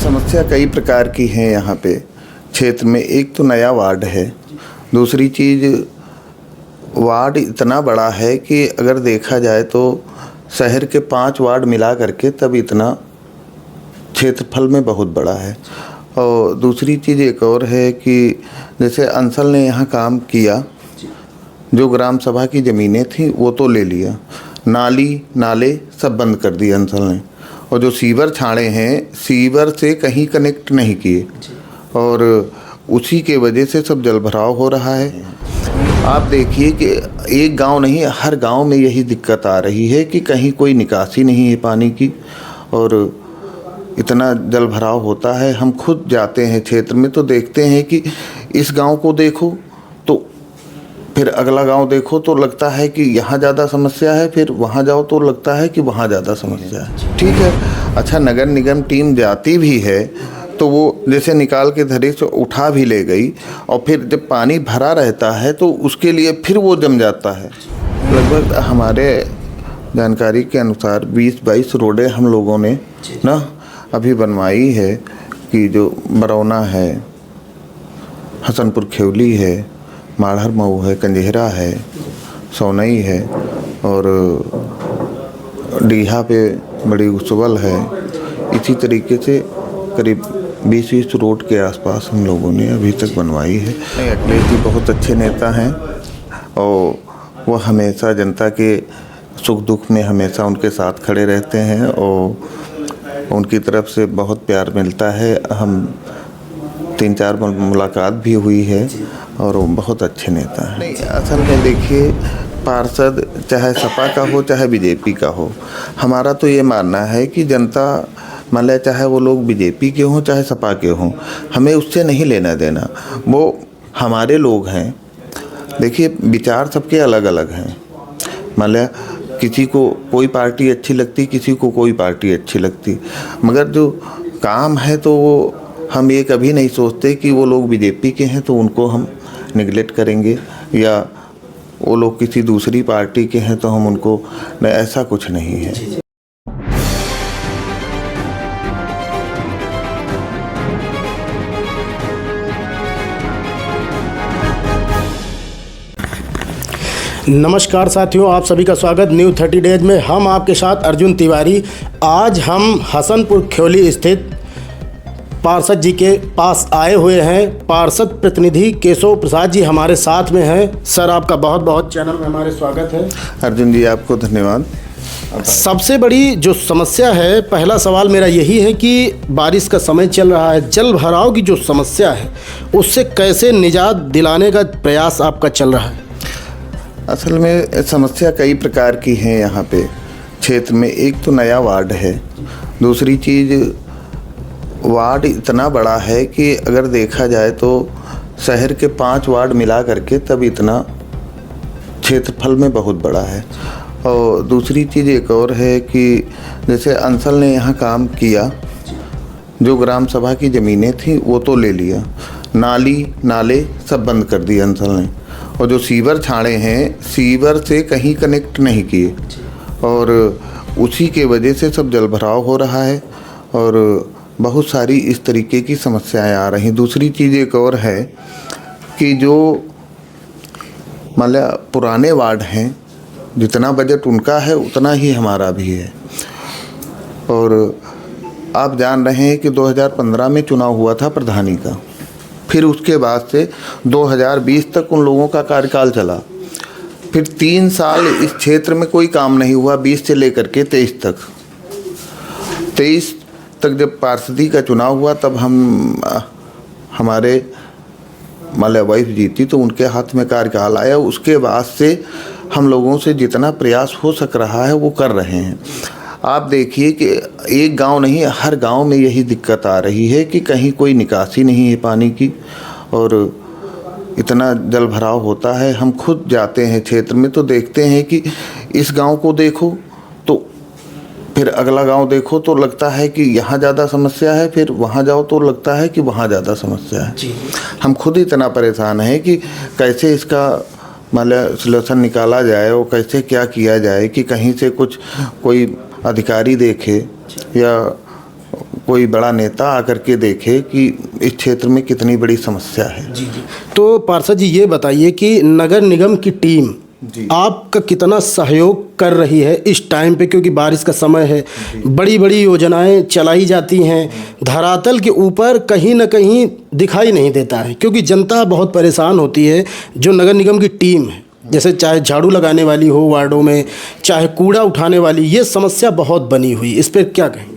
समस्या कई प्रकार की है यहाँ पे क्षेत्र में। एक तो नया वार्ड है, दूसरी चीज़ वार्ड इतना बड़ा है कि अगर देखा जाए तो शहर के 5 वार्ड मिला करके तब इतना क्षेत्रफल में बहुत बड़ा है। और दूसरी चीज़ एक और है कि जैसे अंसल ने यहाँ काम किया, जो ग्राम सभा की ज़मीनें थी वो तो ले लिया, नाली नाले सब बंद कर दिए अंसल ने, और जो सीवर छाड़े हैं सीवर से कहीं कनेक्ट नहीं किए, और उसी के वजह से सब जलभराव हो रहा है। आप देखिए कि एक गांव नहीं, हर गांव में यही दिक्कत आ रही है कि कहीं कोई निकासी नहीं है पानी की, और इतना जलभराव होता है। हम खुद जाते हैं क्षेत्र में तो देखते हैं कि इस गांव को देखो तो फिर अगला गांव देखो तो लगता है कि यहाँ ज़्यादा समस्या है, फिर वहाँ जाओ तो लगता है कि वहाँ ज़्यादा समस्या है। ठीक है, अच्छा नगर निगम टीम जाती भी है तो वो जैसे निकाल के धरे से उठा भी ले गई, और फिर जब पानी भरा रहता है तो उसके लिए फिर वो जम जाता है। लगभग हमारे जानकारी के अनुसार 20-22 रोडें हम लोगों ने ना अभी बनवाई है, कि जो बरौना है, हसनपुर खेवली है, माढ़र मऊ है, कंजेहरा है, सोनई है, और डीहा पे बड़ी उसवल है। इसी तरीके से करीब 20-20 रोड के आसपास हम लोगों ने अभी तक बनवाई है। अखिलेश जी बहुत अच्छे नेता हैं और वो हमेशा जनता के सुख दुख में हमेशा उनके साथ खड़े रहते हैं, और उनकी तरफ से बहुत प्यार मिलता है। हम 3-4 मुलाकात भी हुई है, और वो बहुत अच्छे नेता हैं। नहीं, असल में देखिए, पार्षद चाहे सपा का हो चाहे बीजेपी का हो, हमारा तो ये मानना है कि जनता मान लिया चाहे वो लोग बीजेपी के हों चाहे सपा के हों, हमें उससे नहीं लेना देना, वो हमारे लोग हैं। देखिए विचार सबके अलग अलग हैं। मान लिया किसी को कोई पार्टी अच्छी लगती, किसी को कोई पार्टी अच्छी लगती, मगर जो काम है तो वो हम ये कभी नहीं सोचते कि वो लोग बीजेपी के हैं तो उनको हम निगलेक्ट करेंगे, या वो लोग किसी दूसरी पार्टी के हैं तो हम उनको, ऐसा कुछ नहीं है। नमस्कार साथियों, आप सभी का स्वागत न्यू 30 डेज में। हम आपके साथ अर्जुन तिवारी। आज हम हसनपुर खेवली स्थित पार्षद जी के पास आए हुए हैं। पार्षद प्रतिनिधि केशव प्रसाद जी हमारे साथ में हैं। सर, आपका बहुत बहुत चैनल में हमारे स्वागत है। अर्जुन जी आपको धन्यवाद। सबसे बड़ी जो समस्या है, पहला सवाल मेरा यही है कि बारिश का समय चल रहा है, जल भराव की जो समस्या है उससे कैसे निजात दिलाने का प्रयास आपका चल रहा है? असल में समस्या कई प्रकार की है यहाँ पे क्षेत्र में। एक तो नया वार्ड है, दूसरी चीज़ वार्ड इतना बड़ा है कि अगर देखा जाए तो शहर के 5 वार्ड मिला करके तब इतना क्षेत्रफल में बहुत बड़ा है। और दूसरी चीज़ एक और है कि जैसे अंसल ने यहाँ काम किया, जो ग्राम सभा की ज़मीनें थी वो तो ले लिया, नाली नाले सब बंद कर दिए अंसल ने, और जो सीवर छाड़े हैं सीवर से कहीं कनेक्ट नहीं किए, और उसी के वजह से सब जलभराव हो रहा है, और बहुत सारी इस तरीके की समस्याएं आ रही। दूसरी चीज़ एक और है कि जो मतलब पुराने वार्ड हैं, जितना बजट उनका है उतना ही हमारा भी है। और आप जान रहे हैं कि 2015 में चुनाव हुआ था प्रधानी का, फिर उसके बाद से 2020 तक उन लोगों का कार्यकाल चला, फिर 3 साल इस क्षेत्र में कोई काम नहीं हुआ, 20 से लेकर के 23 तक। 23 तक जब पार्षदी का चुनाव हुआ तब हमारे माल्या वाइफ जीती तो उनके हाथ में कार्यकाल आया। उसके बाद से हम लोगों से जितना प्रयास हो सक रहा है वो कर रहे हैं। आप देखिए कि एक गांव नहीं, हर गांव में यही दिक्कत आ रही है कि कहीं कोई निकासी नहीं है पानी की, और इतना जलभराव होता है। हम खुद जाते हैं क्षेत्र में तो देखते हैं कि इस गांव को देखो तो फिर अगला गांव देखो तो लगता है कि यहाँ ज़्यादा समस्या है, फिर वहाँ जाओ तो लगता है कि वहाँ ज़्यादा समस्या है। हम खुद इतना परेशान हैं कि कैसे इसका मतलब सलूशन निकाला जाए और कैसे क्या किया जाए कि कहीं से कोई अधिकारी देखे या कोई बड़ा नेता आकर के देखे कि इस क्षेत्र में कितनी बड़ी समस्या है। जी जी। तो पार्षद जी ये बताइए कि नगर निगम की टीम जी। आपका कितना सहयोग कर रही है इस टाइम पे, क्योंकि बारिश का समय है, बड़ी बड़ी योजनाएं चलाई जाती हैं, धरातल के ऊपर कहीं ना कहीं दिखाई नहीं देता है, क्योंकि जनता बहुत परेशान होती है। जो नगर निगम की टीम है, जैसे चाहे झाड़ू लगाने वाली हो वार्डों में, चाहे कूड़ा उठाने वाली, ये समस्या बहुत बनी हुई, इस पर क्या कहेंगे?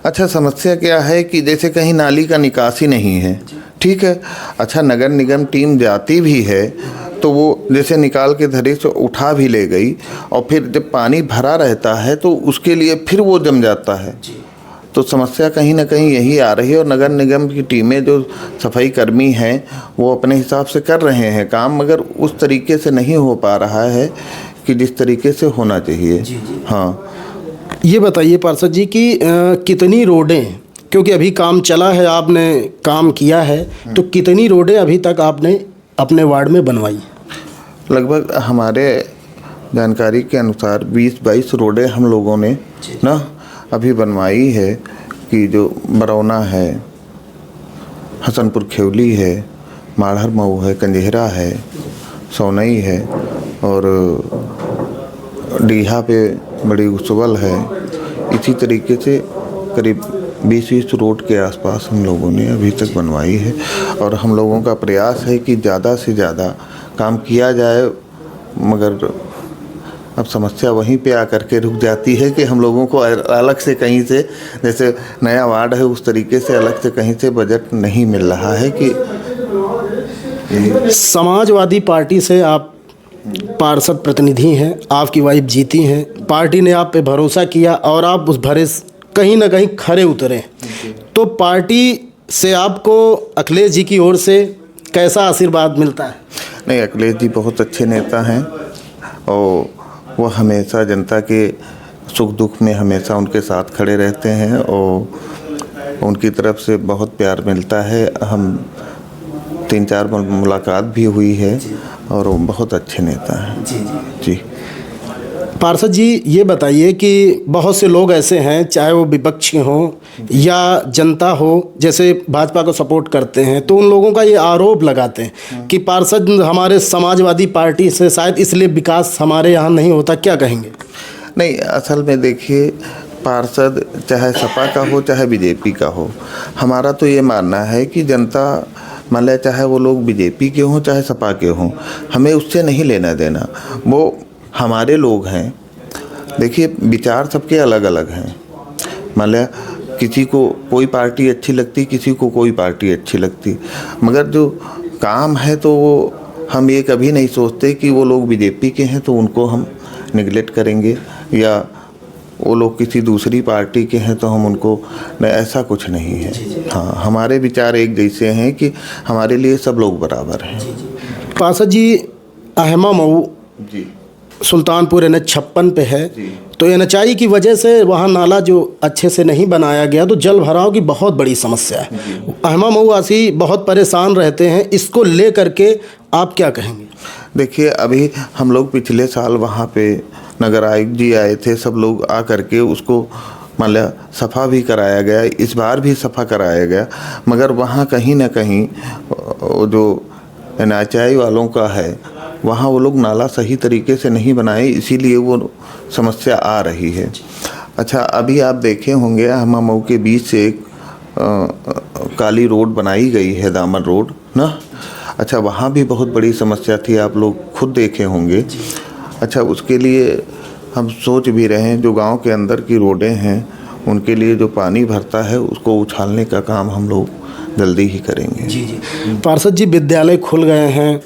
अच्छा, समस्या क्या है कि जैसे कहीं नाली का निकासी नहीं है, ठीक है। अच्छा, नगर निगम टीम जाती भी है तो वो जैसे निकाल के धरे से उठा भी ले गई, और फिर जब पानी भरा रहता है तो उसके लिए फिर वो जम जाता है। तो समस्या कहीं ना कहीं यही आ रही है। और नगर निगम की टीमें जो सफाई कर्मी हैं वो अपने हिसाब से कर रहे हैं काम, मगर उस तरीके से नहीं हो पा रहा है कि जिस तरीके से होना चाहिए। हाँ, ये बताइए पार्षद जी कि कितनी रोडें, क्योंकि अभी काम चला है, आपने काम किया है, तो कितनी रोडें अभी तक आपने अपने वार्ड में बनवाई? लगभग हमारे जानकारी के अनुसार 20-22 रोडें हम लोगों ने ना अभी बनवाई है, कि जो बरौना है, हसनपुर खेवली है, माढ़र मऊ है, कंजहरा है, सोनई है, और डीहा पे बड़ी उसवल है। इसी तरीके से करीब 20-20 रोड के आसपास हम लोगों ने अभी तक बनवाई है। और हम लोगों का प्रयास है कि ज़्यादा से ज़्यादा काम किया जाए, मगर अब समस्या वहीं पे आकर के रुक जाती है कि हम लोगों को अलग से कहीं से, जैसे नया वार्ड है उस तरीके से अलग से कहीं से बजट नहीं मिल रहा है। कि समाजवादी पार्टी से आप पार्षद प्रतिनिधि हैं, आपकी वाइफ जीती हैं, पार्टी ने आप पे भरोसा किया और आप उस भरोसे कहीं ना कहीं खरे उतरे, तो पार्टी से आपको अखिलेश जी की ओर से कैसा आशीर्वाद मिलता है? नहीं, अखिलेश जी बहुत अच्छे नेता हैं और वो हमेशा जनता के सुख दुख में हमेशा उनके साथ खड़े रहते हैं, और उनकी तरफ से बहुत प्यार मिलता है। हम 3-4 मुलाकात भी हुई है, और वो बहुत अच्छे नेता हैं। जी। पार्षद जी ये बताइए कि बहुत से लोग ऐसे हैं, चाहे वो विपक्ष के हों या जनता हो, जैसे भाजपा को सपोर्ट करते हैं, तो उन लोगों का ये आरोप लगाते हैं कि पार्षद हमारे समाजवादी पार्टी से शायद इसलिए विकास हमारे यहाँ नहीं होता, क्या कहेंगे? नहीं, असल में देखिए, पार्षद चाहे सपा का हो चाहे बीजेपी का हो, हमारा तो ये मानना है कि जनता, मान लिया चाहे वो लोग बीजेपी के हों चाहे सपा के हों, हमें उससे नहीं लेना देना, वो हमारे लोग हैं। देखिए, विचार सबके अलग अलग हैं। मान लिया किसी को कोई पार्टी अच्छी लगती, किसी को कोई पार्टी अच्छी लगती, मगर जो काम है तो वो हम ये कभी नहीं सोचते कि वो लोग बीजेपी के हैं तो उनको हम निगलेक्ट करेंगे, या वो लोग किसी दूसरी पार्टी के हैं तो हम उनको, नहीं, ऐसा कुछ नहीं है। हाँ, हमारे विचार एक जैसे हैं कि हमारे लिए सब लोग बराबर हैं। पार्षद जी, अहमा मऊ जी सुल्तानपुर NH-56 पे है, तो NHI की वजह से वहाँ नाला जो अच्छे से नहीं बनाया गया, तो जल भराव की बहुत बड़ी समस्या है। अहमा मऊ वासी बहुत परेशान रहते हैं, इसको ले करके आप क्या कहेंगे? देखिए, अभी हम लोग पिछले साल वहाँ पे नगर आयुक्त जी आए थे, सब लोग आ करके उसको मान लिया सफ़ा भी कराया गया, इस बार भी सफ़ा कराया गया, मगर वहाँ कहीं ना कहीं जो NHI वालों का है, वहाँ वो लोग नाला सही तरीके से नहीं बनाए, इसीलिए वो समस्या आ रही है। अच्छा, अभी आप देखे होंगे अहमा मऊ के बीच से एक काली रोड बनाई गई है, दामन रोड ना। अच्छा, वहाँ भी बहुत बड़ी समस्या थी, आप लोग खुद देखे होंगे। अच्छा, उसके लिए हम सोच भी रहे हैं, जो गांव के अंदर की रोडें हैं उनके लिए जो पानी भरता है उसको उछालने का काम हम लोग जल्दी ही करेंगे। जी जी। पार्षद जी, विद्यालय खुल गए हैं,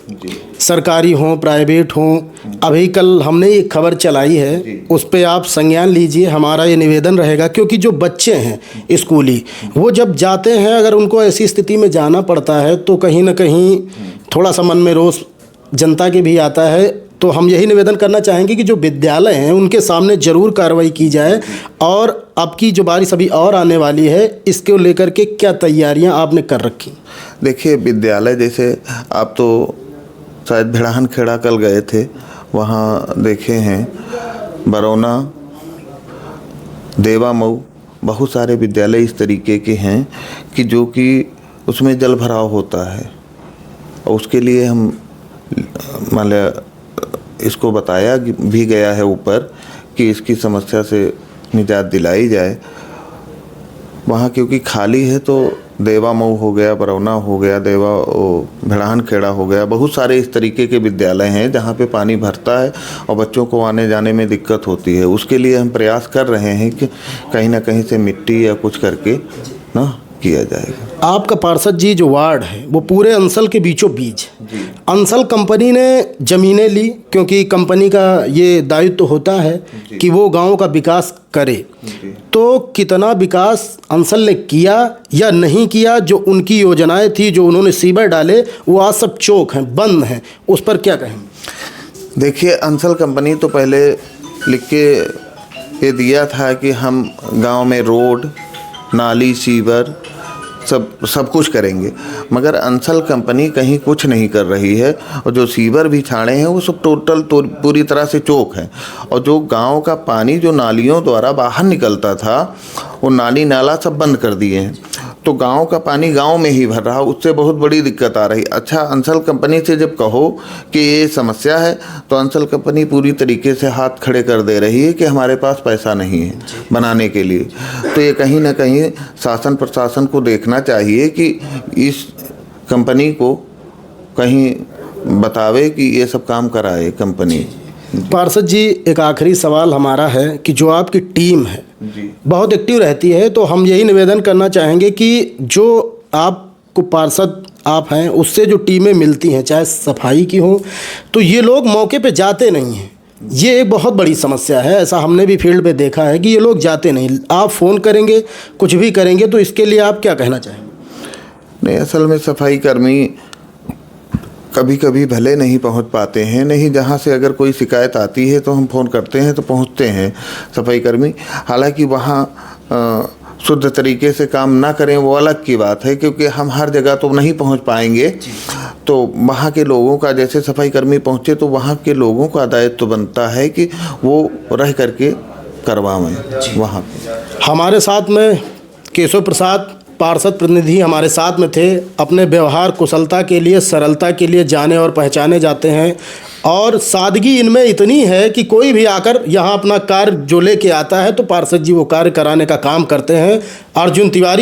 सरकारी हों प्राइवेट हों, अभी कल हमने एक खबर चलाई है, उस पे आप संज्ञान लीजिए। हमारा ये निवेदन रहेगा, क्योंकि जो बच्चे हैं स्कूली, वो जब जाते हैं, अगर उनको ऐसी स्थिति में जाना पड़ता है तो कहीं ना कहीं थोड़ा सा मन में रोष जनता के भी आता है। तो हम यही निवेदन करना चाहेंगे कि जो विद्यालय हैं उनके सामने ज़रूर कार्रवाई की जाए, और आपकी जो बारिश अभी और आने वाली है, इसको लेकर के क्या तैयारियां आपने कर रखी? देखिए, विद्यालय जैसे आप तो शायद भिड़ाहन खेड़ा कल गए थे, वहाँ देखे हैं बरौना, देवा मऊ बहुत सारे विद्यालय इस तरीके के हैं कि जो कि उसमें जल भराव होता है, और उसके लिए हम मान लिया इसको बताया भी गया है ऊपर कि इसकी समस्या से निजात दिलाई जाए। वहाँ क्योंकि खाली है तो देवा मऊ हो गया, बरौना हो गया, देवा भिड़ान खेड़ा हो गया, बहुत सारे इस तरीके के विद्यालय हैं जहाँ पे पानी भरता है और बच्चों को आने जाने में दिक्कत होती है। उसके लिए हम प्रयास कर रहे हैं कि कहीं ना कहीं से मिट्टी या कुछ करके ना किया जाएगा। आपका पार्षद जी जो वार्ड है वो पूरे अंसल के बीचों बीच, अंसल कंपनी ने ज़मीनें ली, क्योंकि कंपनी का ये दायित्व होता है कि वो गांव का विकास करे। तो कितना विकास अंसल ने किया या नहीं किया? जो उनकी योजनाएं थी, जो उन्होंने सीवर डाले, वो आज सब चौक हैं, बंद हैं, उस पर क्या कहेंगे? देखिए, अंसल कंपनी तो पहले लिख के ये दिया था कि हम गांव में रोड, नाली, सीवर सब कुछ करेंगे, मगर अंसल कंपनी कहीं कुछ नहीं कर रही है। और जो सीवर भी छाड़े हैं वो सब टोटल पूरी तरह से चौक है। और जो गांव का पानी जो नालियों द्वारा बाहर निकलता था, वो नाली नाला सब बंद कर दिए हैं, तो गांव का पानी गांव में ही भर रहा, उससे बहुत बड़ी दिक्कत आ रही। अच्छा, अंसल कंपनी से जब कहो कि ये समस्या है तो अंसल कंपनी पूरी तरीके से हाथ खड़े कर दे रही है कि हमारे पास पैसा नहीं है बनाने के लिए। तो ये कहीं ना कहीं शासन प्रशासन को देखना चाहिए कि इस कंपनी को कहीं बतावे कि ये सब काम कराए कंपनी। पार्षद जी, एक आखिरी सवाल हमारा है कि जो आपकी टीम है बहुत एक्टिव रहती है, तो हम यही निवेदन करना चाहेंगे कि जो आपको पार्षद आप हैं उससे जो टीमें मिलती हैं, चाहे सफाई की हो, तो ये लोग मौके पे जाते नहीं हैं। ये एक बहुत बड़ी समस्या है, ऐसा हमने भी फील्ड पे देखा है कि ये लोग जाते नहीं। आप फ़ोन करेंगे, कुछ भी करेंगे, तो इसके लिए आप क्या कहना चाहेंगे? नहीं, असल में सफाई कर्मी कभी कभी भले नहीं पहुंच पाते हैं, नहीं जहां से अगर कोई शिकायत आती है तो हम फ़ोन करते हैं तो पहुंचते हैं सफाई कर्मी। हालांकि वहां शुद्ध तरीके से काम ना करें वो अलग की बात है, क्योंकि हम हर जगह तो नहीं पहुंच पाएंगे। तो वहाँ के लोगों का, जैसे सफाई कर्मी पहुँचे तो वहाँ के लोगों का दायित्व बनता है कि वो रह करके करवाएं वहाँ पे। हमारे साथ में केशव प्रसाद पार्षद प्रतिनिधि हमारे साथ में थे। अपने व्यवहार कुशलता के लिए, सरलता के लिए जाने और पहचाने जाते हैं, और सादगी इनमें इतनी है कि कोई भी आकर यहाँ अपना कार्य जो लेके आता है तो पार्षद जी वो कार्य कराने का काम करते हैं। अर्जुन तिवारी।